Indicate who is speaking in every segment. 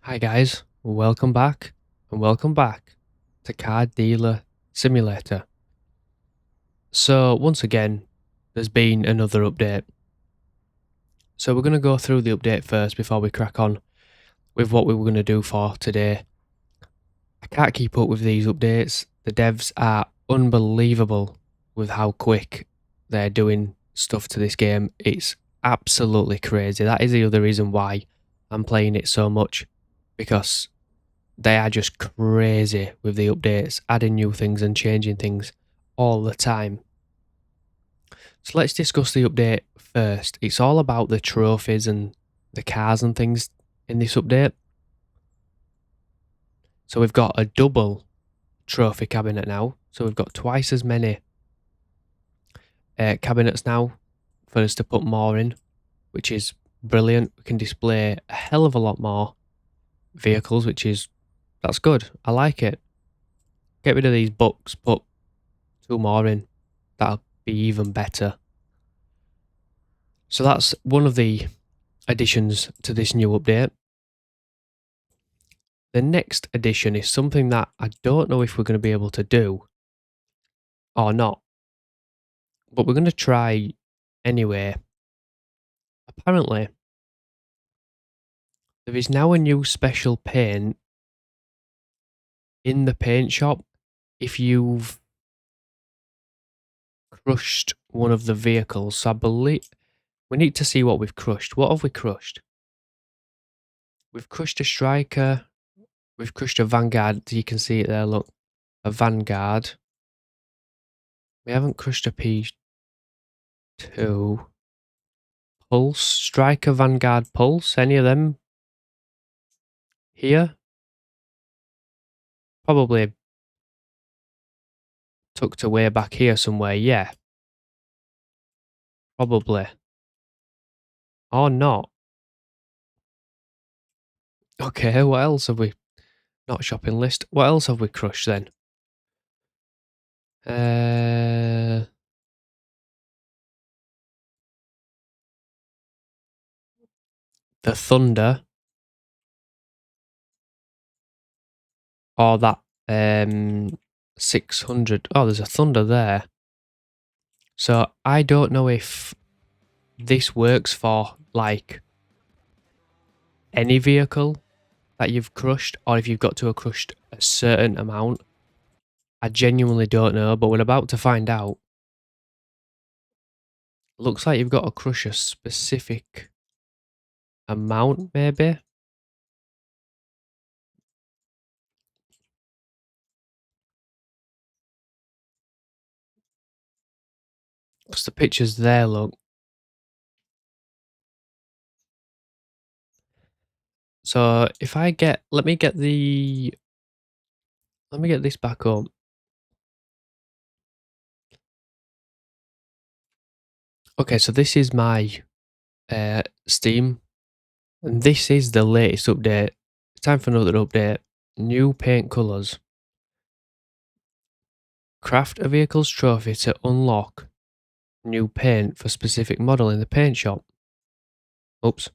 Speaker 1: Hi guys, welcome back to Car Dealer Simulator. So once again, there's been another update. So we're going to go through the update first before we crack on with what we were going to do for today. I can't keep up with these updates. The devs are unbelievable with how quick they're doing stuff to this game. It's absolutely crazy. That is the other reason why I'm playing it so much, because they are just crazy with the updates, adding new things and changing things all the time. So let's discuss the update first. It's all about the trophies and the cars and things in this update. So we've got a double trophy cabinet now. So we've got twice as many cabinets now for us to put more in, which is brilliant. We can display a hell of a lot more vehicles, that's good. I like it. Get rid of these books, put 2 more in. That'll be even better. So that's one of the additions to this new update. The next addition is something that I don't know if we're going to be able to do or not, but we're going to try anyway. Apparently, there is now a new special paint in the paint shop if you've crushed one of the vehicles. So I believe we need to see what we've crushed. What have we crushed? We've crushed a striker. We've crushed a vanguard. You can see it there. Look, a vanguard. We haven't crushed a P2. Pulse, striker, vanguard, pulse. Any of them here? Probably tucked away back here somewhere. Yeah, probably. Or not. Okay, what else have we? Not shopping list. What else have we crushed then? The Thunder. Or that 600. Oh, there's a Thunder there. So I don't know if this works for like any vehicle that you've crushed, or if you've got to have crushed a certain amount. I genuinely don't know, but we're about to find out. Looks like you've got to crush a specific amount, maybe. Because the pictures there, look. So if I get, let me get this back up. Okay, so this is my Steam, and this is the latest update. Time for another update. New paint colours. Craft a vehicle's trophy to unlock new paint for specific model in the paint shop. Oops.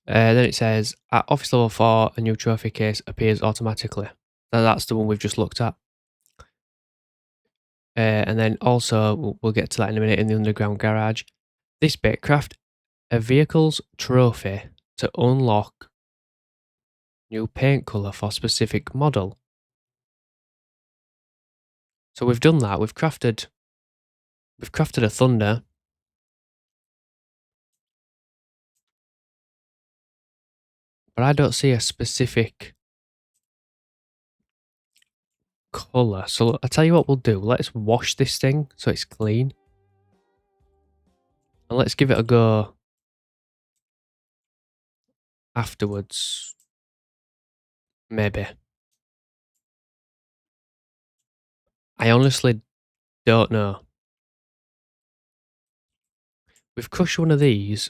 Speaker 1: Then it says, at office level 4, a new trophy case appears automatically. That's the one we've just looked at. And then also, we'll get to that in a minute, in the underground garage. This bit, craft a vehicle's trophy to unlock new paint colour for specific model. So we've done that. We've crafted a Thunder. But I don't see a specific colour. So I'll tell you what we'll do. Let's wash this thing so it's clean. And let's give it a go afterwards. Maybe. I honestly don't know. We've crushed one of these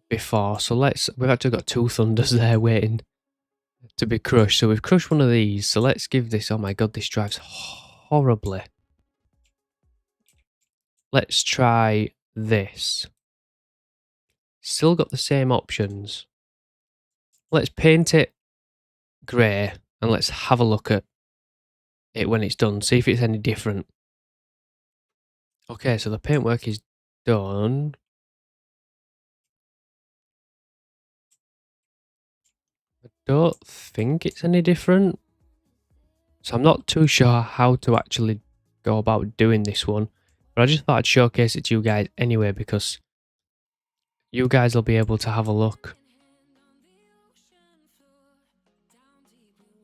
Speaker 1: before, so we've actually got 2 Thunders there waiting to be crushed. So we've crushed one of these, so let's give this, oh my god, this drives horribly. Let's try this. Still got the same options. let's paint it grey and let's have a look at it when it's done, see if it's any different. Okay, so the paintwork is done. I don't think it's any different. So I'm not too sure how to actually go about doing this one. But I just thought I'd showcase it to you guys anyway because you guys will be able to have a look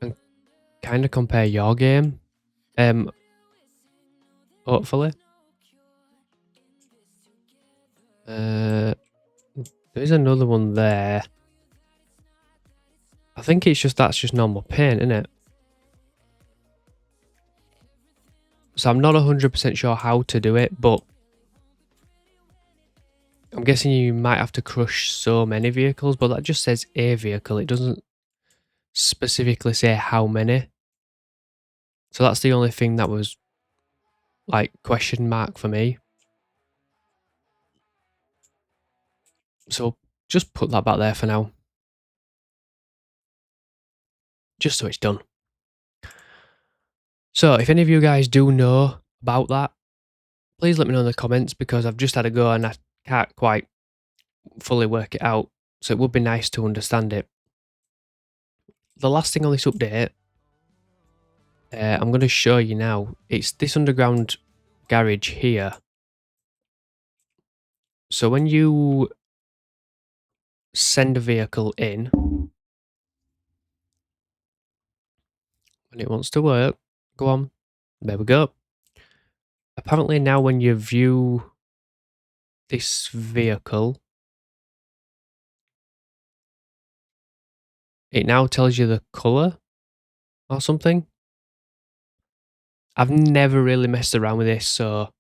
Speaker 1: and kind of compare your game. Hopefully. There's another one there. I think it's just that's just normal paint, isn't it? So I'm not 100% sure how to do it, but I'm guessing you might have to crush so many vehicles, but that just says a vehicle. It doesn't specifically say how many. So that's the only thing that was like question mark for me. So just put that back there for now. Just so it's done. So if any of you guys do know about that, please let me know in the comments because I've just had a go and I can't quite fully work it out. So it would be nice to understand it. The last thing on this update, I'm going to show you now. It's this underground garage here. So when you send a vehicle in, when it wants to work, go on. There we go. Apparently now when you view this vehicle, it now tells you the colour or something. I've never really messed around with this, so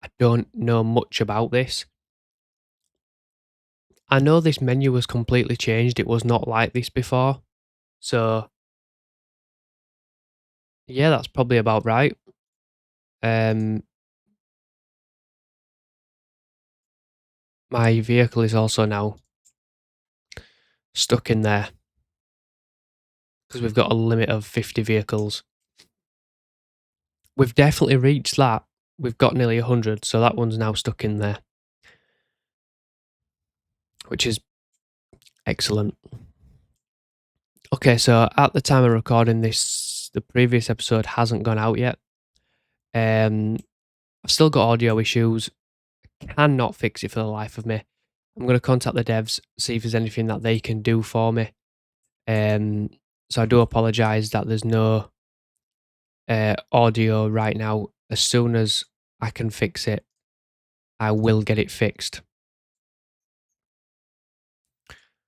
Speaker 1: I don't know much about this. I know this menu was completely changed. It was not like this before. So, yeah, that's probably about right. My vehicle is also now stuck in there because we've got a limit of 50 vehicles. We've definitely reached that. We've got nearly 100, so that one's now stuck in there, which is excellent. Okay, so at the time of recording this, the previous episode hasn't gone out yet. I've still got audio issues. Cannot fix it for the life of me. I'm going to contact the devs, see if there's anything that they can do for me. So I do apologise that there's no audio right now. As soon as I can fix it, I will get it fixed.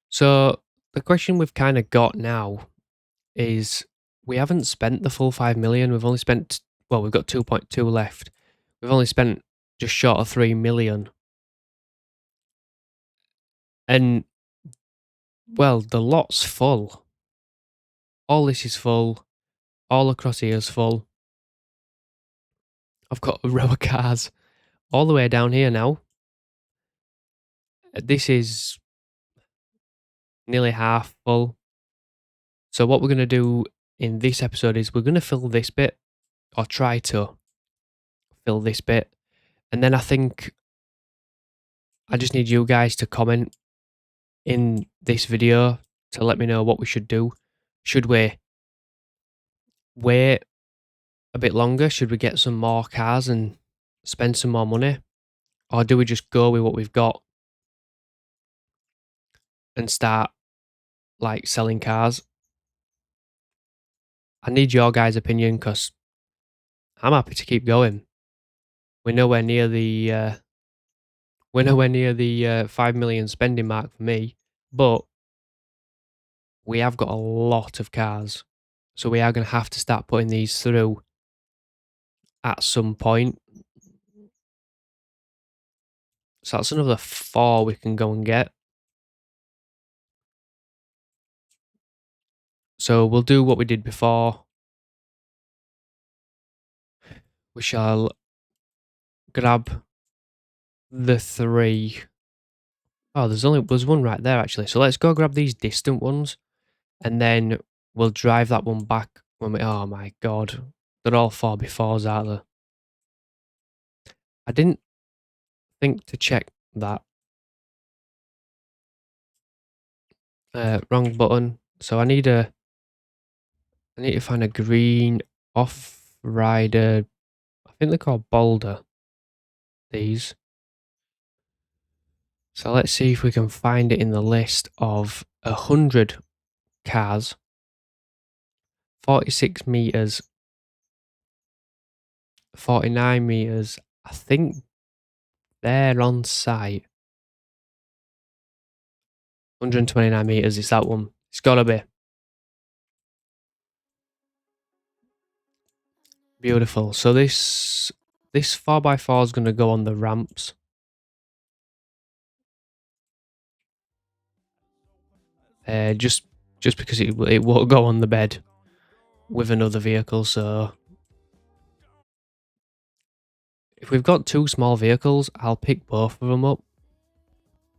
Speaker 1: So the question we've kind of got now is we haven't spent the full 5 million. We've only spent, well, we've got 2.2 left. We've only spent just short of 3 million. And, well, the lot's full. All this is full. All across here is full. I've got a row of cars all the way down here now. This is nearly half full. So what we're going to do in this episode is we're going to fill this bit, or try to fill this bit. And then I think I just need you guys to comment in this video to let me know what we should do. Should we wait a bit longer? Should we get some more cars and spend some more money? Or do we just go with what we've got and start like selling cars? I need your guys' opinion because I'm happy to keep going. We're nowhere near the 5 million spending mark for me, but we have got a lot of cars. So we are going to have to start putting these through at some point. So that's another 4 we can go and get. So we'll do what we did before. We shall grab the 3. Oh, there's one right there actually. So let's go grab these distant ones, and then we'll drive that one back when we. Oh my god, they're all 4x4s, aren't they? I didn't think to check that. Wrong button. So I need to find a green off-rider. I think they're called Boulder. These. So let's see if we can find it in the list of 100 cars, 46 meters, 49 meters. I think they're on site. 129 meters. It's that one. It's gotta be beautiful. So this 4x4 is gonna go on the ramps. Just because it won't go on the bed with another vehicle. So if we've got two small vehicles, I'll pick both of them up.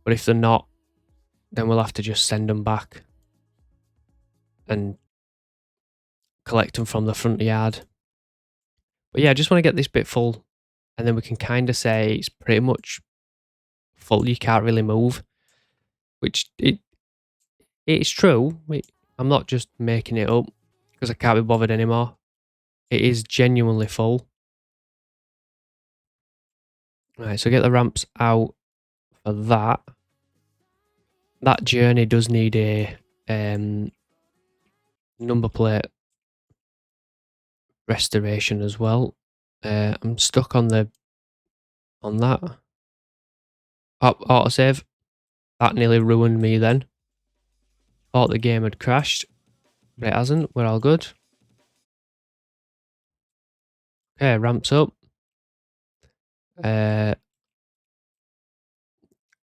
Speaker 1: But if they're not, then we'll have to just send them back and collect them from the front yard. But yeah, I just want to get this bit full, and then we can kind of say it's pretty much full. You can't really move, which it's true. I'm not just making it up because I can't be bothered anymore. It is genuinely full. Right, so get the ramps out for that. That journey does need a number plate restoration as well. I'm stuck on that. Autosave. That nearly ruined me then. Thought the game had crashed, but it hasn't. We're all good. Okay, ramps up.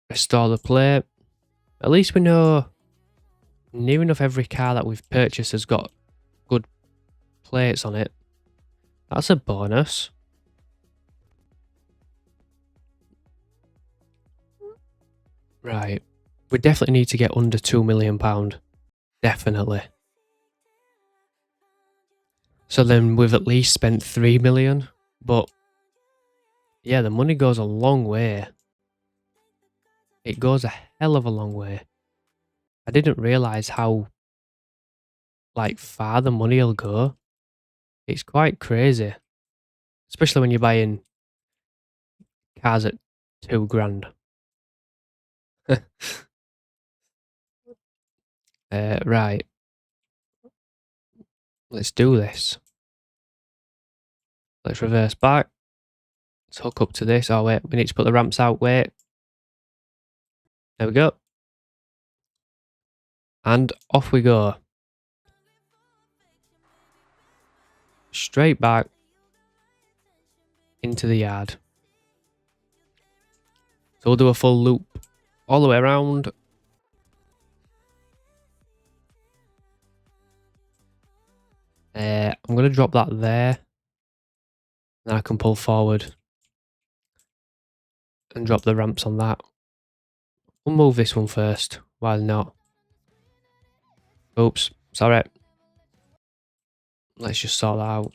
Speaker 1: Restore the plate. At least we know near enough every car that we've purchased has got good plates on it. That's a bonus. Right. We definitely need to get under £2 million. Definitely. So then we've at least spent 3 million. But yeah, the money goes a long way. It goes a hell of a long way. I didn't realise how far the money will go. It's quite crazy. Especially when you're buying cars at £2,000. Right. Let's do this. Let's reverse back. Let's hook up to this. Oh, wait. We need to put the ramps out. Wait. There we go. And off we go. Straight back into the yard. So we'll do a full loop all the way around. I'm going to drop that there. Then I can pull forward and drop the ramps on that. We'll move this one first. Why not? Oops. Sorry. Let's just sort that out.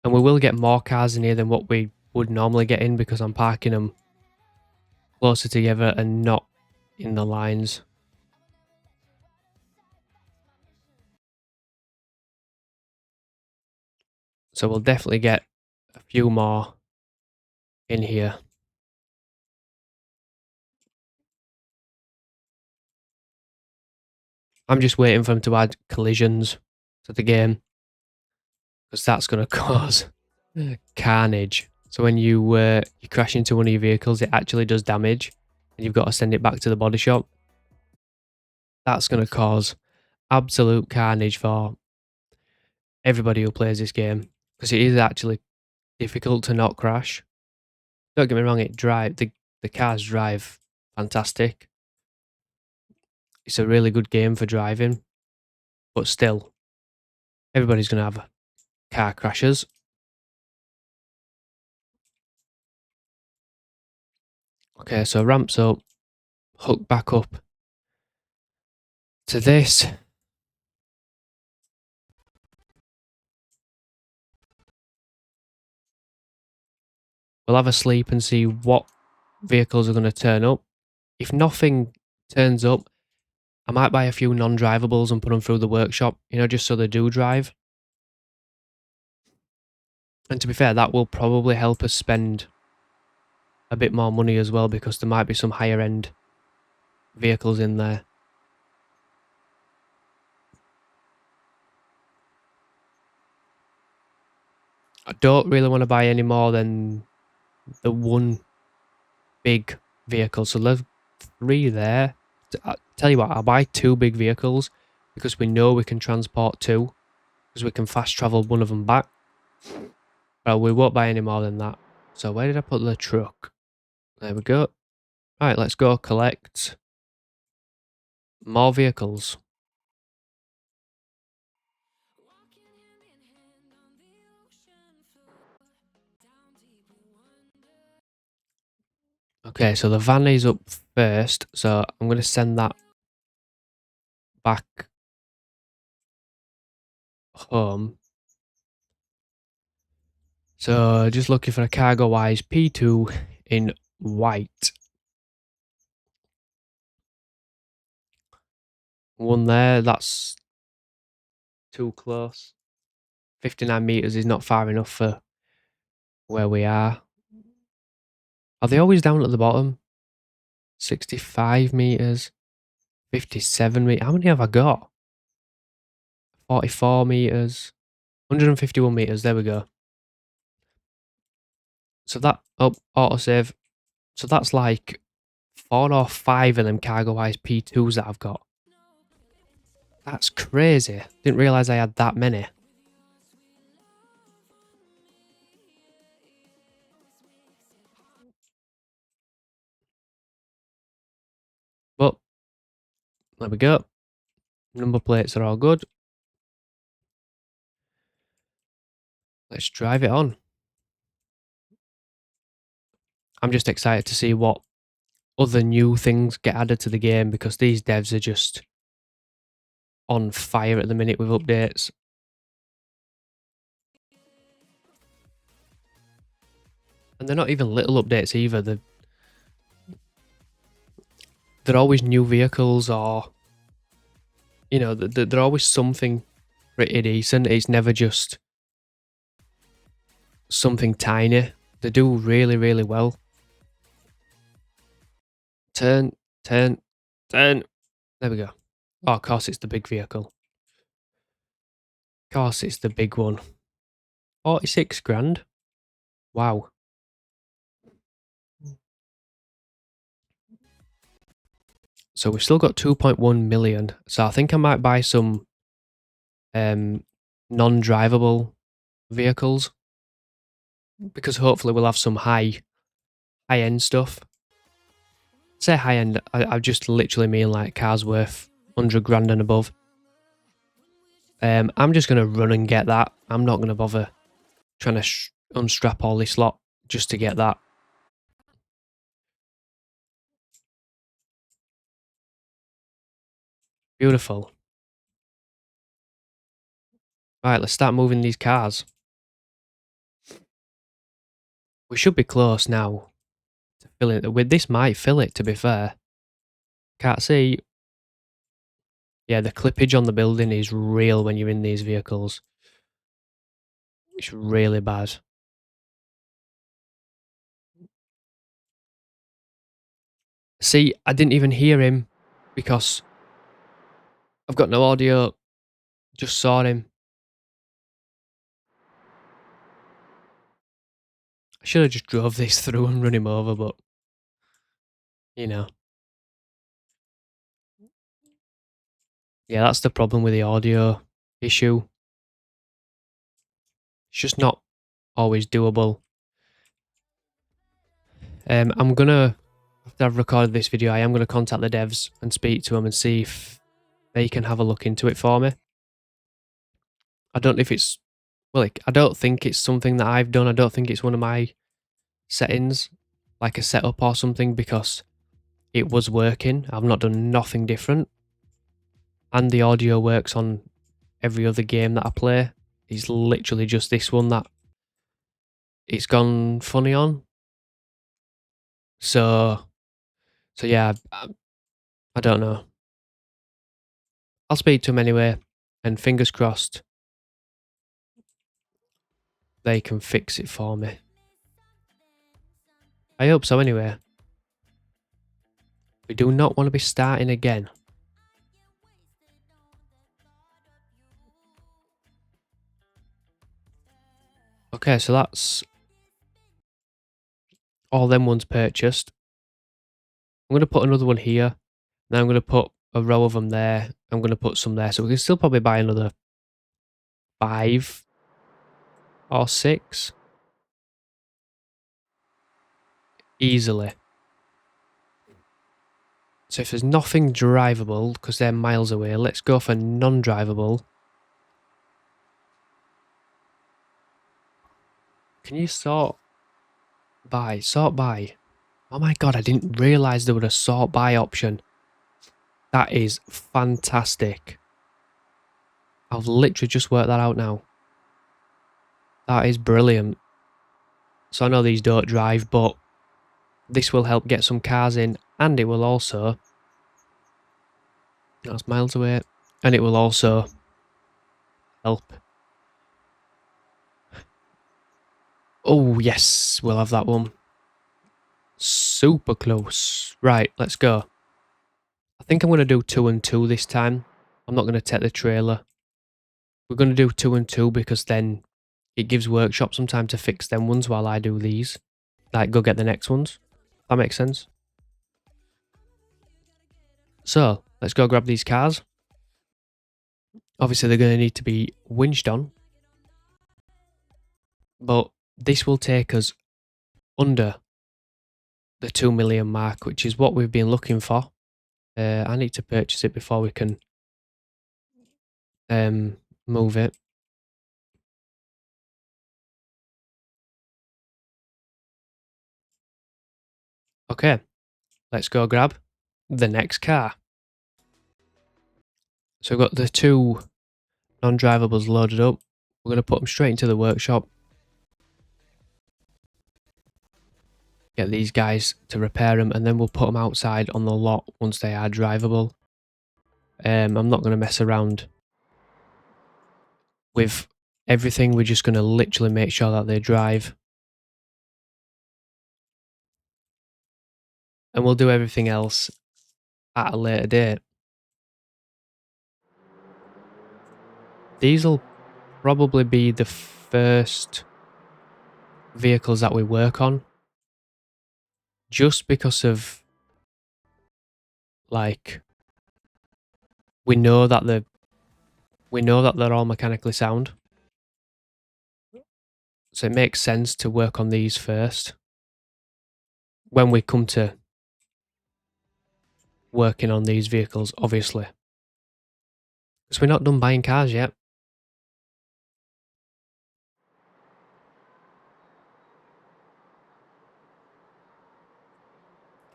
Speaker 1: And we will get more cars in here than what we would normally get in because I'm parking them closer together and not in the lines. So we'll definitely get a few more in here. I'm just waiting for them to add collisions to the game because that's going to cause carnage. So when you crash into one of your vehicles, it actually does damage and you've got to send it back to the body shop. That's going to cause absolute carnage for everybody who plays this game because it is actually difficult to not crash. Don't get me wrong, the cars drive fantastic. It's a really good game for driving, but still, everybody's going to have car crashes. Okay, so ramps up, hook back up to this. We'll have a sleep and see what vehicles are going to turn up. If nothing turns up, I might buy a few non-drivables and put them through the workshop, you know, just so they do drive. And to be fair, that will probably help us spend a bit more money as well, because there might be some higher end vehicles in there. I don't really want to buy any more than the one big vehicle. So there's 3 there. I tell you what, I'll buy 2 big vehicles because we know we can transport 2, because we can fast travel one of them back. But we won't buy any more than that. So where did I put the truck? There we go. Right, let's go collect more vehicles. Okay, so the van is up first, so I'm going to send that back home. So just looking for a cargo wise P2 in white. One there, that's too close. 59 meters is not far enough for where we are. Are they always down at the bottom? 65 meters, 57 meters. How many have I got? 44 meters, 151 meters. There we go. So that, oh, autosave. So that's like 4 or 5 of them cargo-wise P2s that I've got. That's crazy. Didn't realise I had that many. But, there we go. Number plates are all good. Let's drive it on. I'm just excited to see what other new things get added to the game, because these devs are just on fire at the minute with updates. And they're not even little updates either. They're always new vehicles, or, you know, they're always something pretty decent. It's never just something tiny. They do really, really well. Turn, turn, turn. There we go. Oh, of course it's the big vehicle. Of course it's the big one. 46 grand. Wow. So we've still got 2.1 million. So I think I might buy some non-drivable vehicles, because hopefully we'll have some high-end stuff. Say high-end, I just literally mean like cars worth 100 grand and above. I'm just going to run and get that. I'm not going to bother trying to unstrap all this lot just to get that. Beautiful. Right, let's start moving these cars. We should be close now to filling it. With this might fill it, to be fair. Can't see. Yeah, the clippage on the building is real when you're in these vehicles. It's really bad. See, I didn't even hear him because I've got no audio. Just saw him. I should have just drove this through and run him over, but, you know. Yeah, that's the problem with the audio issue. It's just not always doable. I'm gonna, after I've recorded this video, I am gonna contact the devs and speak to them and see if they can have a look into it for me. I don't know if it's, well, I don't think it's something that I've done. I don't think it's one of my settings. like a setup or something, because it was working. I've not done nothing different. And the audio works on every other game that I play. It's literally just this one that it's gone funny on. So yeah, I don't know. I'll speak to them anyway, and fingers crossed they can fix it for me. I hope so anyway. We do not want to be starting again. Okay, so that's all them ones purchased. I'm going to put another one here. Then I'm going to put a row of them there. I'm going to put some there. So we can still probably buy another 5 or 6. Easily. So if there's nothing drivable, because they're miles away, let's go for non-drivable. Can you sort by? Sort by. Oh my god, I didn't realise there was a sort by option. That is fantastic. I've literally just worked that out now. That is brilliant. So I know these don't drive, but this will help get some cars in, and it will also... That's miles away. And it will also help. Oh, yes, we'll have that one. Super close. Right, let's go. I think I'm going to do 2 and 2 this time. I'm not going to take the trailer. We're going to do 2 and 2 because then it gives workshop some time to fix them ones while I do these. Like, go get the next ones. That makes sense. So, let's go grab these cars. Obviously, they're going to need to be winched on. But this will take us under the 2 million mark, which is what we've been looking for. I need to purchase it before we can move it. Okay, let's go grab the next car. So we've got the 2 non-drivables loaded up. We're going to put them straight into the workshop. Get these guys to repair them, and then we'll put them outside on the lot once they are drivable. I'm not going to mess around with everything. We're just going to literally make sure that they drive. And we'll do everything else at a later date. These will probably be the first vehicles that we work on. Just because of, like, we know that they're all mechanically sound. So it makes sense to work on these first. When we come to working on these vehicles, obviously. Because we're not done buying cars yet.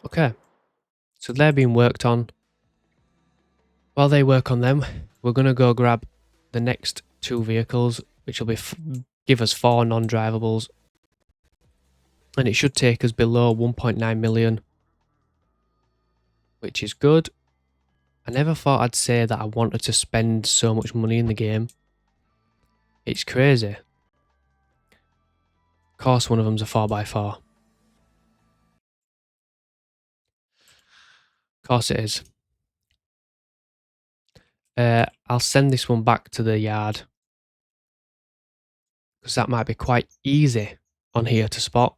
Speaker 1: Okay. So they're being worked on. While they work on them, we're going to go grab the next 2 vehicles, which will be give us 4 non-drivables. And it should take us below 1.9 million. Which is good. I never thought I'd say that I wanted to spend so much money in the game. It's crazy. Of course, one of them's a 4x4. Of course it is. I'll send this one back to the yard. Because that might be quite easy on here to spot.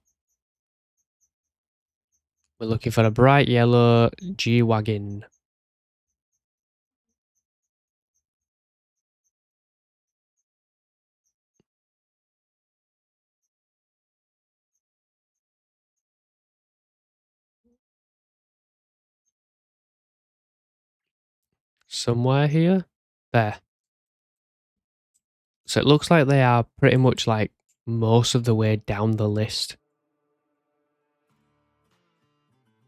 Speaker 1: We're looking for a bright yellow G-Wagon. Somewhere here? There. So it looks like they are pretty much like most of the way down the list.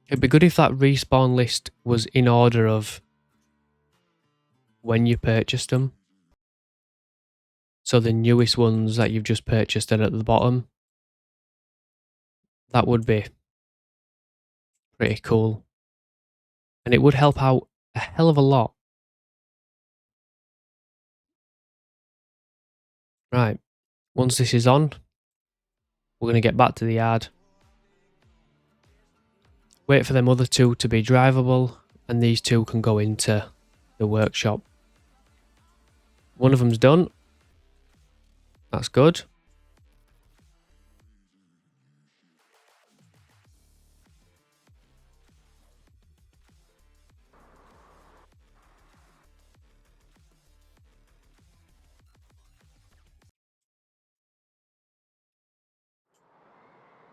Speaker 1: It'd be good if that respawn list was in order of when you purchased them. So the newest ones that you've just purchased are at the bottom. That would be pretty cool. And it would help out a hell of a lot. Right. Once this is on, we're going to get back to the yard. Wait for them other two to be drivable, and these two can go into the workshop. One of them's done. That's good.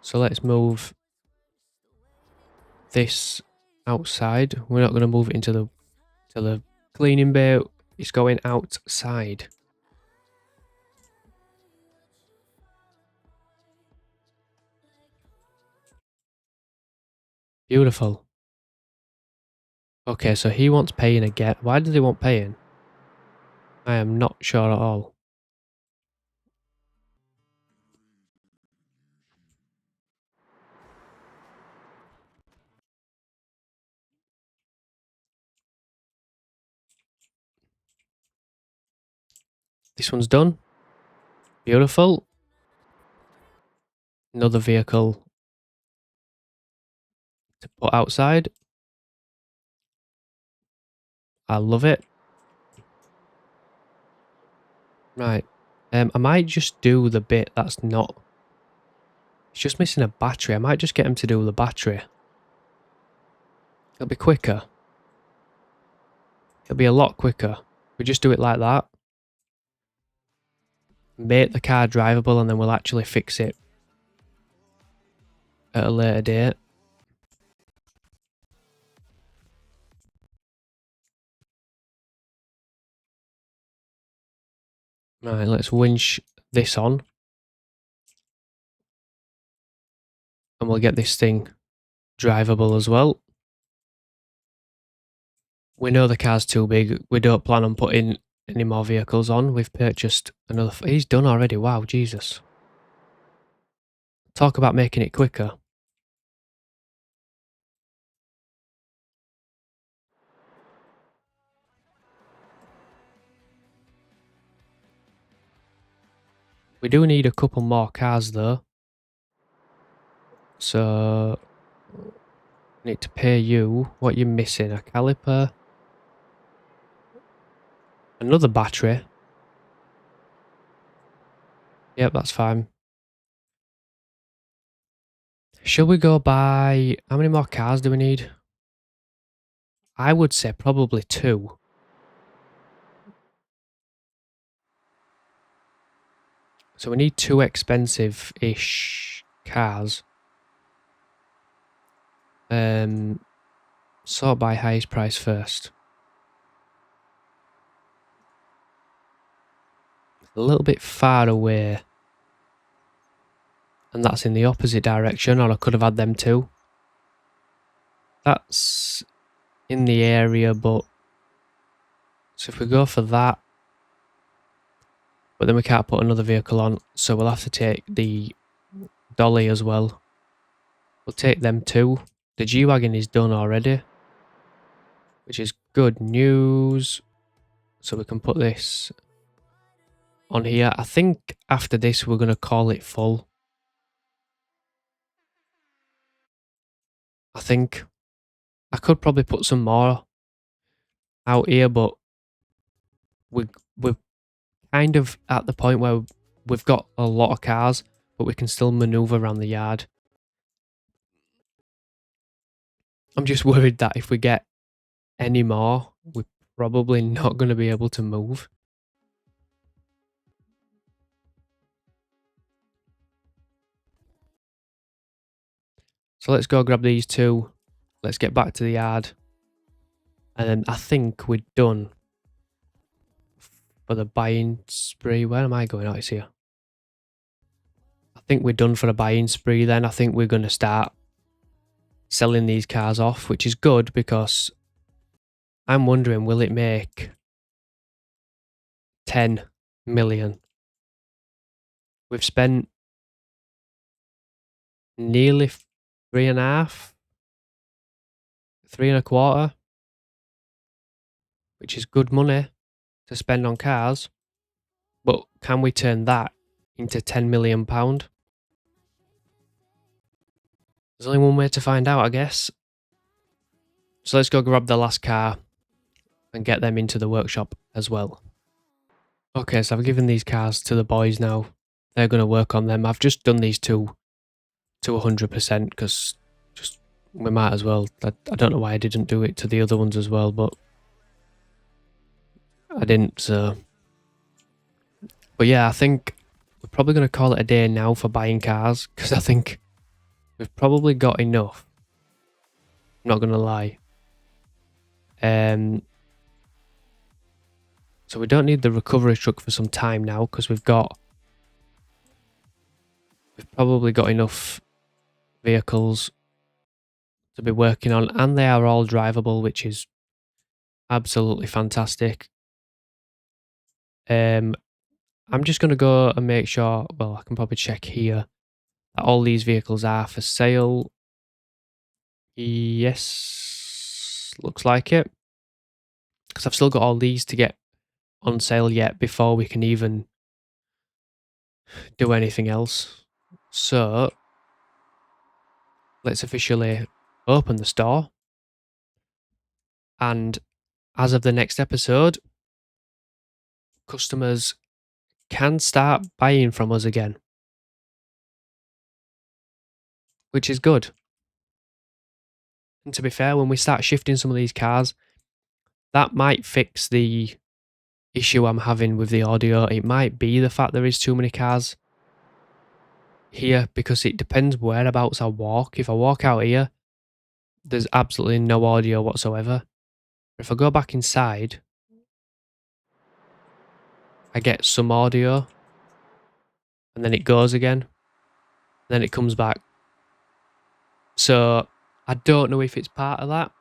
Speaker 1: So let's move this outside. We're not going to move it into the cleaning bay. It's going outside. Beautiful. Okay, so he wants paying again. Why do they want paying? I am not sure at all. This one's done. Beautiful. Another vehicle to put outside. I love it. Right. I might just do the bit that's not... It's just missing a battery. I might just get him to do the battery. It'll be quicker. It'll be a lot quicker. We just do it like that. Make the car drivable, and then we'll actually fix it at a later date. Right, let's winch this on. And we'll get this thing drivable as well. We know the car's too big. We don't plan on putting any more vehicles on. We've purchased another... He's done already. Wow, Jesus. Talk about making it quicker. We do need a couple more cars though. So... need to pay you. What you're missing? A caliper. Another battery. Yep, that's fine. Shall we go buy... How many more cars do we need? I would say probably 2. So we need 2 expensive-ish cars. Sort by highest price first. A little bit far away. And that's in the opposite direction, or I could have had them too. That's in the area, but... So if we go for that... But then we can't put another vehicle on, so we'll have to take the dolly as well. We'll take them too. The G-Wagon is done already, which is good news. So we can put this on here. I think after this we're going to call it full. I think I could probably put some more out here, but we're kind of at the point where we've got a lot of cars, but we can still maneuver around the yard. I'm just worried that if we get any more, we're probably not going to be able to move. So let's go grab these 2. Let's get back to the yard. And then I think we're done for the buying spree. Where am I going? Oh, it's here. I think we're done for the buying spree then. I think we're going to start selling these cars off, which is good because I'm wondering, will it make 10 million? We've spent nearly 3.5, 3.25, which is good money to spend on cars. But can we turn that into £10 million? There's only one way to find out, I guess. So let's go grab the last car and get them into the workshop as well. Okay, so I've given these cars to the boys now. They're going to work on them. I've just done these two to 100% because just we might as well. I don't know why I didn't do it to the other ones as well, but I didn't. So, but yeah, I think we're probably going to call it a day now for buying cars because I think we've probably got enough. I'm not going to lie. So we don't need the recovery truck for some time now because we've probably got enough vehicles to be working on, and they are all drivable, which is absolutely fantastic. I'm just going to go and make sure, well, I can probably check here that all these vehicles are for sale. Yes, looks like it. Because I've still got all these to get on sale yet before we can even do anything else. So, let's officially open the store. And as of the next episode, customers can start buying from us again, which is good. And to be fair, when we start shifting some of these cars, that might fix the issue I'm having with the audio. It might be the fact there is too many cars here because it depends whereabouts I walk. If I walk out here, there's absolutely no audio whatsoever. If I go back inside, I get some audio and then it goes again. Then it comes back. So I don't know if it's part of that.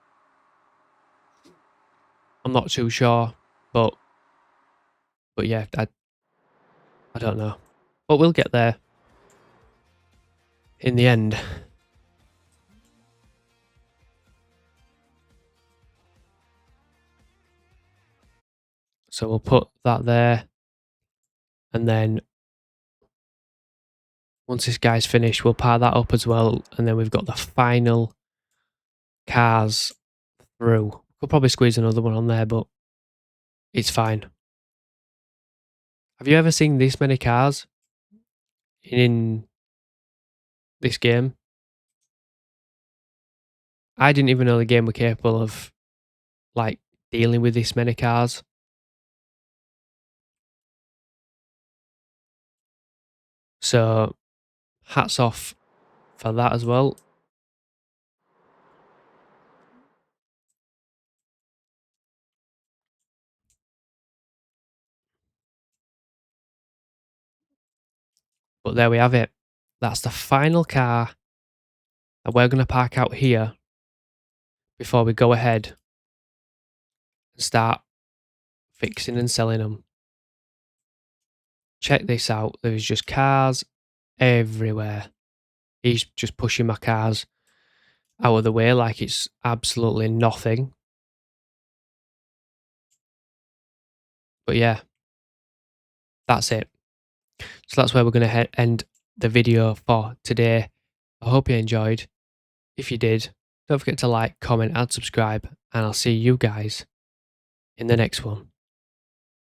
Speaker 1: I'm not too sure, but yeah, I don't know. But we'll get there in the end. So we'll put that there. And then once this guy's finished, we'll power that up as well. And then we've got the final cars through. We'll probably squeeze another one on there, but it's fine. Have you ever seen this many cars in this game? I didn't even know the game were capable of like dealing with this many cars. So hats off for that as well. But there we have it. That's the final car that we're going to park out here before we go ahead and start fixing and selling them. Check this out. There's just cars everywhere. He's just pushing my cars out of the way like it's absolutely nothing. But yeah, that's it. So that's where we're going to end the video for today. I hope you enjoyed. If you did, don't forget to like, comment and subscribe, and I'll see you guys in the next one.